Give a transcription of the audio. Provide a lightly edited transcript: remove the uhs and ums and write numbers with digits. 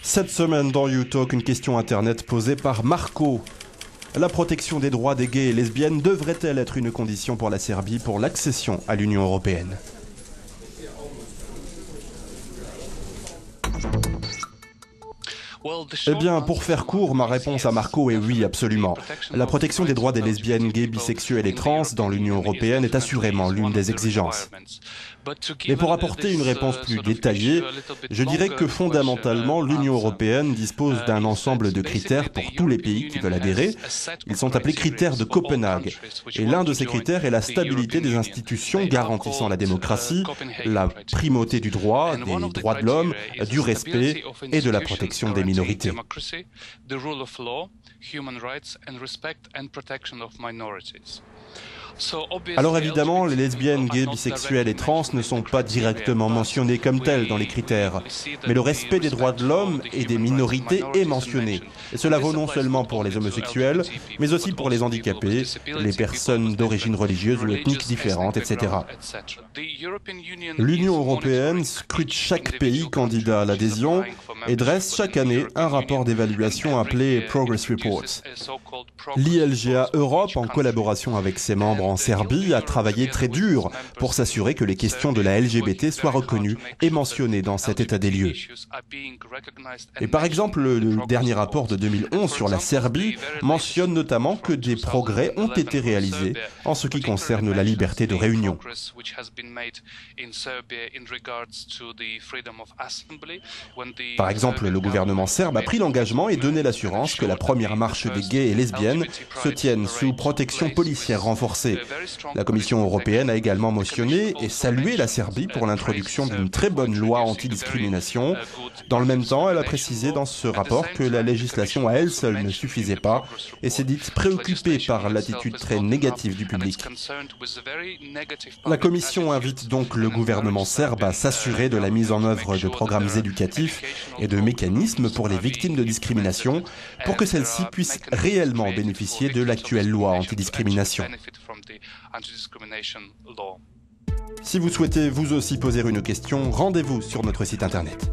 Cette semaine dans YouTalk, une question internet posée par Marco. La protection des droits des gays et lesbiennes devrait-elle être une condition pour la Serbie pour l'accession à l'Union européenne ? Eh bien, pour faire court, ma réponse à Marco est oui, absolument. La protection des droits des lesbiennes, gays, bisexuels et trans dans l'Union européenne est assurément l'une des exigences. Mais pour apporter une réponse plus détaillée, je dirais que fondamentalement, l'Union européenne dispose d'un ensemble de critères pour tous les pays qui veulent adhérer. Ils sont appelés critères de Copenhague. Et l'un de ces critères est la stabilité des institutions garantissant la démocratie, la primauté du droit, des droits de l'homme, du respect et de la protection des minorités. Alors évidemment, les lesbiennes, gays, bisexuels et trans ne sont pas directement mentionnés comme tels dans les critères, mais le respect des droits de l'homme et des minorités est mentionné. Et cela vaut non seulement pour les homosexuels, mais aussi pour les handicapés, les personnes d'origine religieuse ou ethnique différente, etc. L'Union européenne scrute chaque pays candidat à l'adhésion et dresse chaque année un rapport d'évaluation appelé Progress Report. L'ILGA Europe, en collaboration avec ses membres en Serbie, a travaillé très dur pour s'assurer que les questions de la LGBT soient reconnues et mentionnées dans cet état des lieux. Et par exemple, le dernier rapport de 2011 sur la Serbie mentionne notamment que des progrès ont été réalisés en ce qui concerne la liberté de réunion. Par exemple, le gouvernement serbe a pris l'engagement et donné l'assurance que la première marche des gays et lesbiennes se tienne sous protection policière renforcée. La Commission européenne a également mentionné et salué la Serbie pour l'introduction d'une très bonne loi antidiscrimination. Dans le même temps, elle a précisé dans ce rapport que la législation à elle seule ne suffisait pas et s'est dite préoccupée par l'attitude très négative du public. La Commission invite donc le gouvernement serbe à s'assurer de la mise en œuvre de programmes éducatifs et de mécanismes pour les victimes de discrimination pour que celles-ci puissent réellement bénéficier de l'actuelle loi antidiscrimination. Si vous souhaitez vous aussi poser une question, rendez-vous sur notre site internet.